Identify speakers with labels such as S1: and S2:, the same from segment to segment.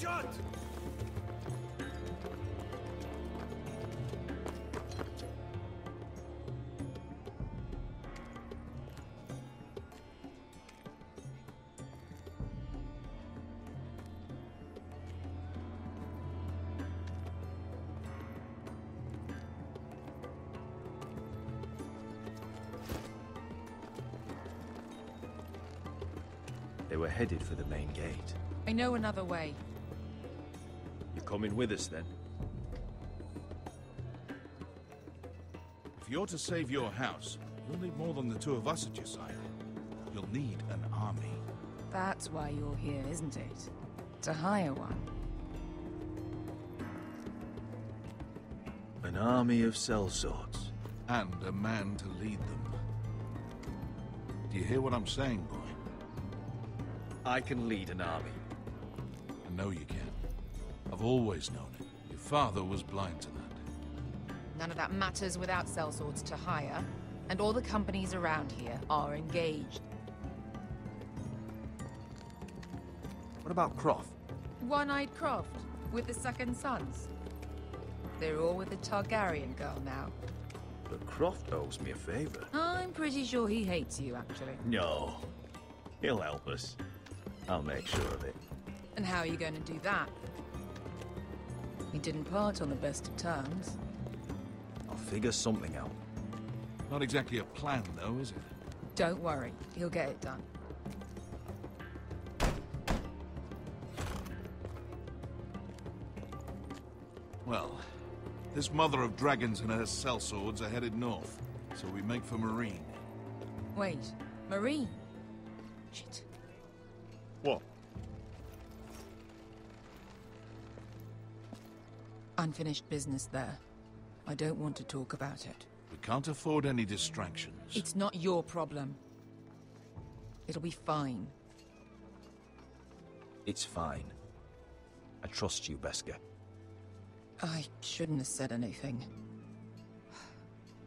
S1: Shot!
S2: They were headed for the main gate.
S3: I know another way.
S2: You're coming with us, then?
S1: If you're to save your house, you'll need more than the two of us at your side. You'll need an army.
S3: That's why you're here, isn't it? To hire one.
S2: An army of sellswords.
S1: And a man to lead them. Do you hear what I'm saying, boy?
S2: I can lead an army.
S1: I know you can. I've always known it. Your father was blind to that.
S3: None of that matters without sellswords to hire, and all the companies around here are engaged.
S2: What about Croft?
S3: One-eyed Croft, with the second sons. They're all with the Targaryen girl now.
S2: But Croft owes me a favor.
S3: I'm pretty sure he hates you, actually.
S2: No. He'll help us. I'll make sure of it.
S3: And how are you going to do that? We didn't part on the best of terms.
S2: I'll figure something out.
S1: Not exactly a plan, though, is it?
S3: Don't worry, he'll get it done.
S1: Well, this mother of dragons and her sellswords are headed north, so we make for Marine.
S3: Wait, Marine? Shit.
S2: What?
S3: Unfinished business there. I don't want to talk about it.
S1: We can't afford any distractions.
S3: It's not your problem. It'll be fine.
S2: It's fine. I trust you, Beskar.
S3: I shouldn't have said anything.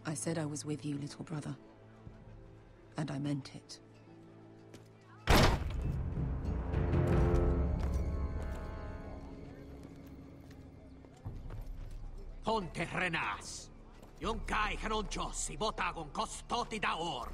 S3: I said I was with you, little brother. And I meant it.
S4: Ponte Renas. Yung kai kanon Diyos, ibotagong kostoti daor.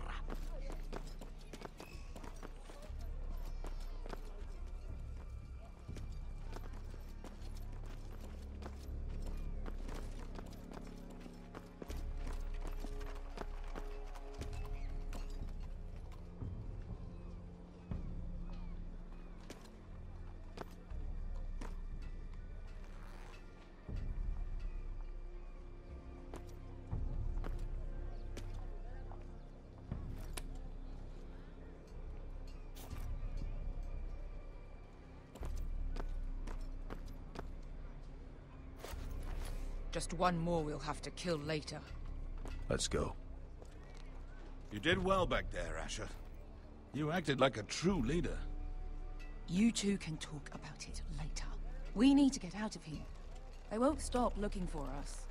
S3: Just one more we'll have to kill later.
S2: Let's go.
S1: You did well back there, Asher. You acted like a true leader.
S3: You two can talk about it later. We need to get out of here. They won't stop looking for us.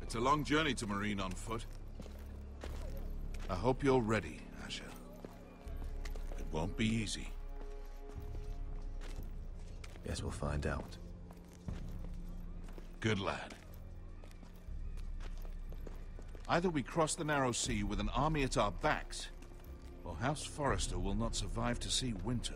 S1: It's a long journey to Marine on foot. I hope you're ready, Asher. It won't be easy.
S2: Guess we'll find out.
S1: Good lad. Either we cross the narrow sea with an army at our backs, or House Forrester will not survive to see winter.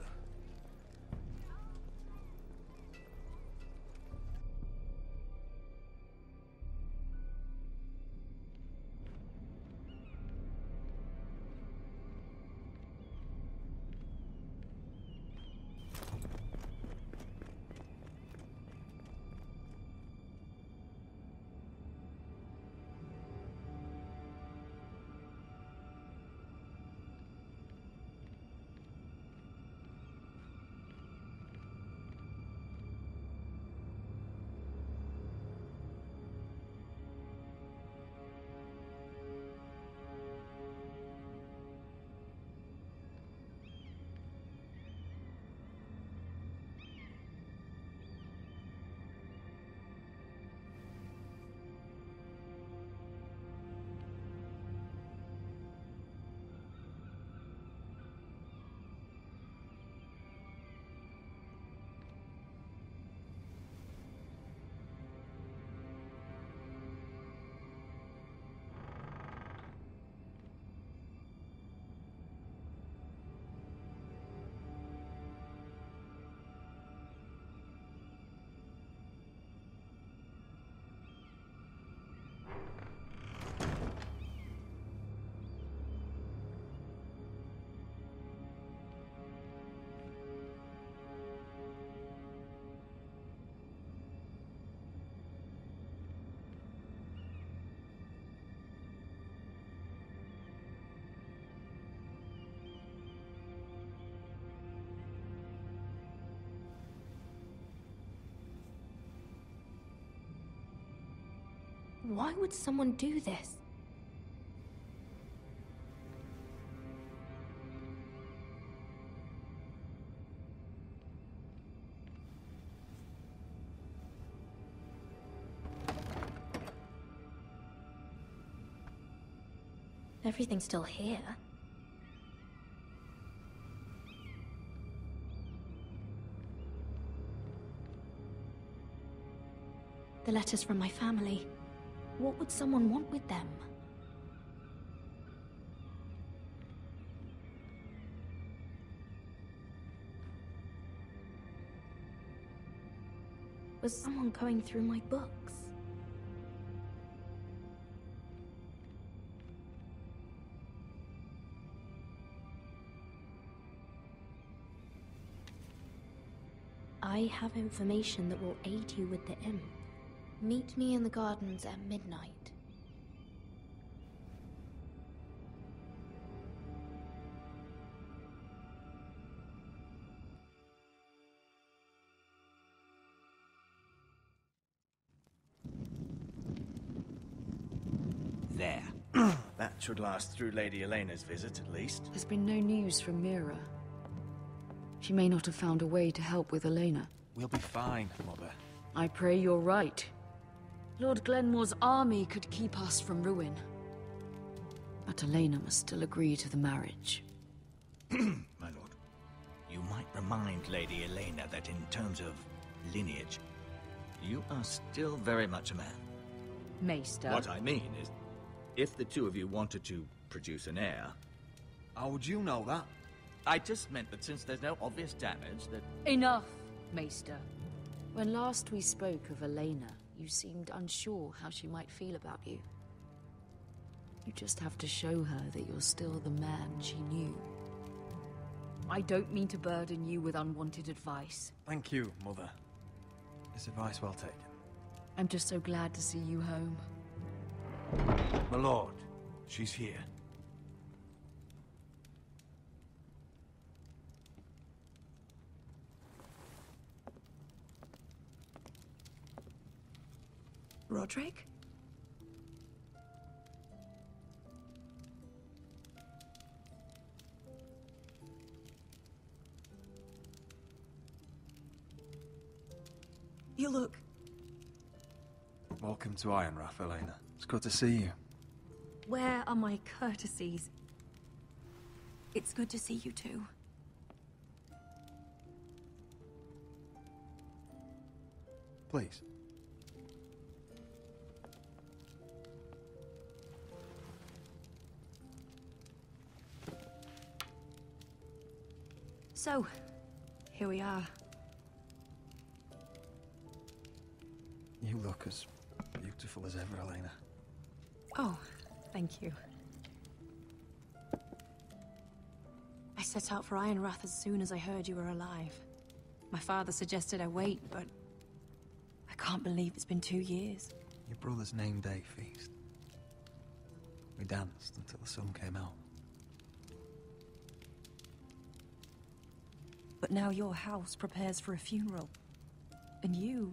S5: Why would someone do this? Everything's still here. The letters from my family. What would someone want with them? Was someone going through my books? I have information that will aid you with the imp. Meet me in the gardens at midnight.
S4: There.
S2: That should last through Lady Elena's visit, at least.
S6: There's been no news from Mira. She may not have found a way to help with Elena.
S7: We'll be fine, Mother.
S6: I pray you're right. Lord Glenmore's army could keep us from ruin. But Elena must still agree to the marriage.
S2: My lord, you might remind Lady Elena that in terms of lineage, you are still very much a man.
S6: Maester.
S2: What I mean is, if the two of you wanted to produce an heir...
S7: How would you know that?
S2: I just meant that since there's no obvious damage, that...
S6: Enough, Maester. When last we spoke of Elena, you seemed unsure how she might feel about you. You just have to show her that you're still the man she knew. I don't mean to burden you with unwanted advice.
S7: Thank you, Mother. It's advice well taken.
S6: I'm just so glad to see you home.
S7: My lord, she's here.
S3: Roderick? You look...
S7: Welcome to Ironrath, Elena. It's good to see you.
S3: Where are my courtesies? It's good to see you too.
S7: Please.
S3: So, here we are.
S7: You look as beautiful as ever, Elena.
S3: Oh, thank you. I set out for Ironrath as soon as I heard you were alive. My father suggested I wait, but I can't believe it's been 2 years.
S7: Your brother's name day feast. We danced until the sun came out.
S3: But now your house prepares for a funeral. And you...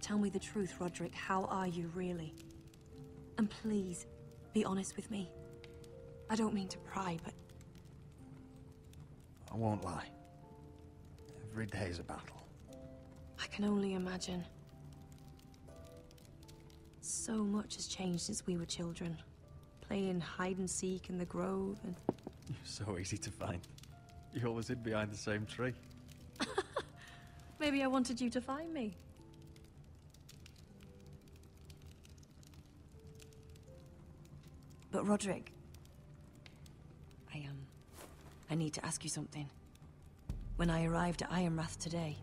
S3: Tell me the truth, Roderick. How are you, really? And please, be honest with me. I don't mean to pry, but...
S7: I won't lie. Every day's a battle.
S3: I can only imagine. So much has changed since we were children. Playing hide-and-seek in the grove and...
S7: You're so easy to find. You always hid behind the same tree.
S3: Maybe I wanted you to find me. But Roderick... I need to ask you something. When I arrived at Ironrath today,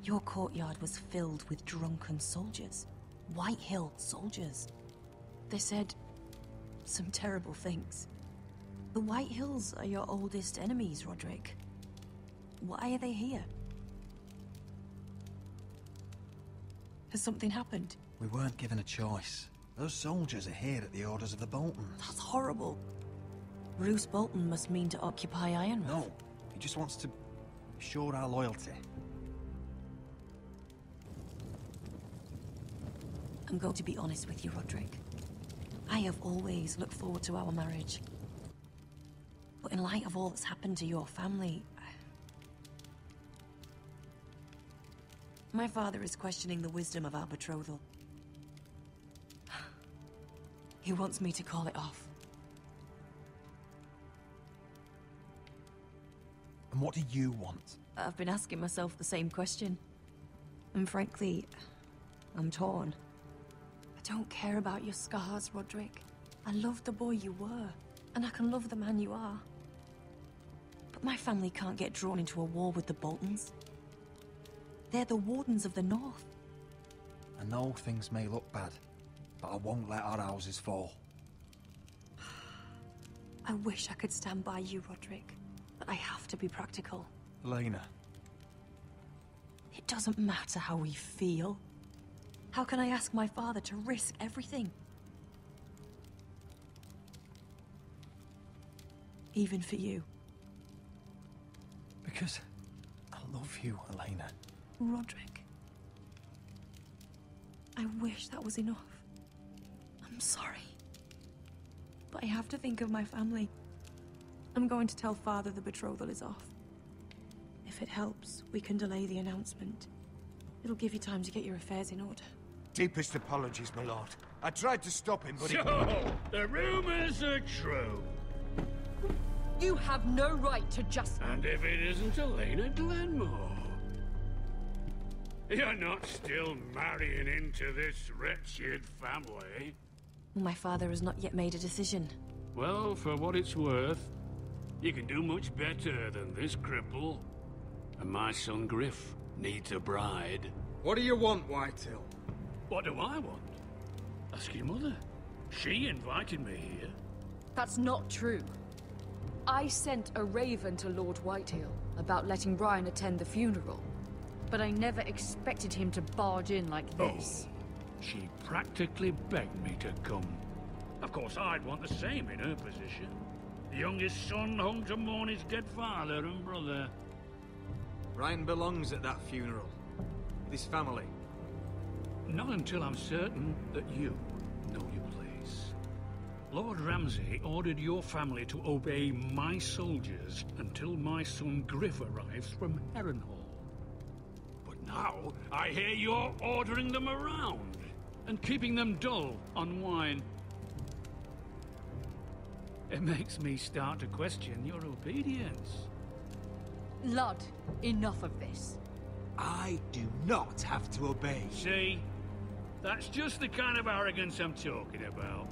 S3: your courtyard was filled with drunken soldiers. White Hill soldiers. They said some terrible things. The White Hills are your oldest enemies, Roderick. Why are they here? Has something happened?
S7: We weren't given a choice. Those soldiers are here at the orders of the Boltons.
S3: That's horrible. Roose Bolton must mean to occupy Ironrath.
S7: No, he just wants to assure our loyalty.
S3: I'm going to be honest with you, Roderick. I have always looked forward to our marriage. But in light of all that's happened to your family... My father is questioning the wisdom of our betrothal. He wants me to call it off.
S7: And what do you want?
S3: I've been asking myself the same question. And frankly, I'm torn. I don't care about your scars, Roderick. I love the boy you were, and I can love the man you are. But my family can't get drawn into a war with the Boltons. They're the Wardens of the North.
S7: I know things may look bad, but I won't let our houses fall.
S3: I wish I could stand by you, Roderick, but I have to be practical.
S7: Elena.
S3: It doesn't matter how we feel. How can I ask my father to risk everything? Even for you.
S7: Because I love you, Elena.
S3: Roderick. I wish that was enough. I'm sorry. But I have to think of my family. I'm going to tell Father the betrothal is off. If it helps, we can delay the announcement. It'll give you time to get your affairs in order.
S8: Deepest apologies, my lord. I tried to stop him, but
S9: So, the rumors are true.
S6: You have no right to just...
S9: And if it isn't Elena Glenmore? You're not still marrying into this wretched family?
S3: My father has not yet made a decision.
S9: Well, for what it's worth, you can do much better than this cripple. And my son Griff needs a bride.
S8: What do you want, Whitehill?
S9: What do I want? Ask your mother. She invited me here.
S6: That's not true. I sent a raven to Lord Whitehill about letting Ryan attend the funeral. But I never expected him to barge in like this.
S9: Oh, she practically begged me to come. Of course, I'd want the same in her position. The youngest son home to mourn his dead father and brother.
S10: Ryan belongs at that funeral. With his family.
S9: Not until I'm certain that you know your place. Lord Ramsay ordered your family to obey my soldiers until my son Griff arrives from Harrenhal. But now, I hear you're ordering them around and keeping them dull on wine. It makes me start to question your obedience.
S6: Lud, enough of this.
S8: I do not have to obey.
S9: See? That's just the kind of arrogance I'm talking about.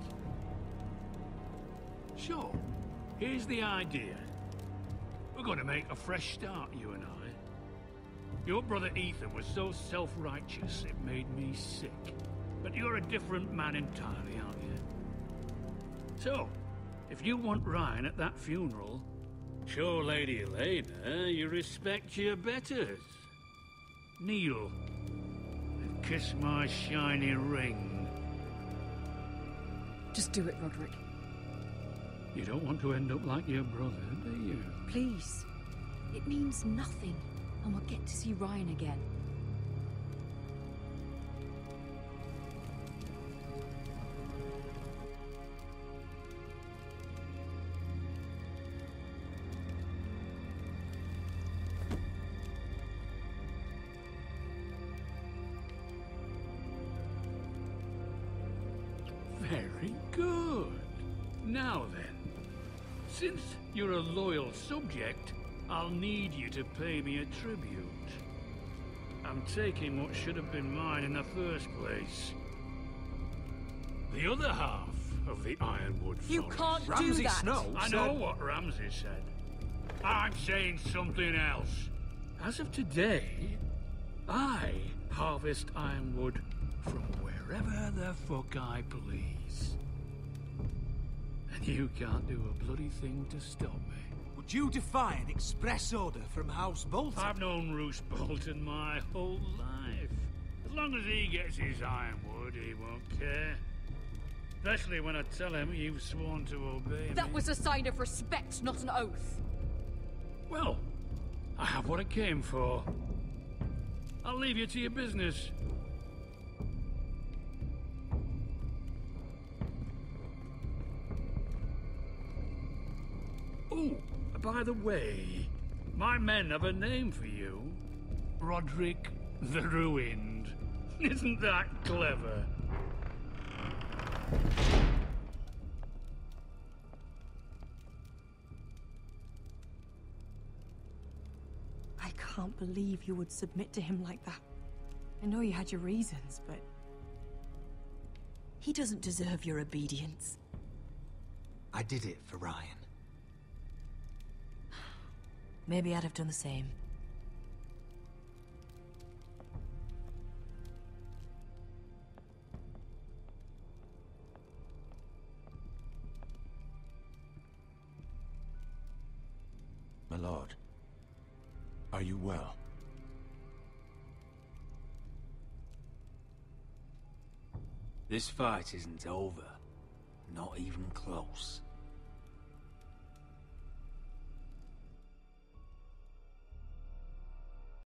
S9: So, here's the idea. We're going to make a fresh start, you and I. Your brother Ethan was so self-righteous it made me sick. But you're a different man entirely, aren't you? So, if you want Ryan at that funeral, show Lady Elena you respect your betters. Kneel and kiss my shiny ring.
S6: Just do it, Roderick.
S9: You don't want to end up like your brother, do you?
S6: Please. It means nothing, and we'll get to see Ryan again.
S9: Very good. Now then, since you're a loyal subject, I'll need you to pay me a tribute. I'm taking what should have been mine in the first place. The other half of the Ironwood Forest.
S6: You can't do
S10: Ramsay
S6: that!
S10: Snow
S9: I
S10: said...
S9: know what Ramsay said. I'm saying something else. As of today, I harvest ironwood from wherever the fuck I please. And you can't do a bloody thing to stop me.
S8: Would you defy an express order from House Bolton?
S9: I've known Roose Bolton my whole life. As long as he gets his ironwood, he won't care. Especially when I tell him you've sworn to obey me.
S6: That was a sign of respect, not an oath.
S9: Well, I have what I came for. I'll leave you to your business. By the way, my men have a name for you. Roderick the Ruined. Isn't that clever?
S3: I can't believe you would submit to him like that. I know you had your reasons, but... he doesn't deserve your obedience.
S2: I did it for Ryan.
S3: Maybe I'd have done the same.
S1: My lord, are you well?
S11: This fight isn't over. Not even close.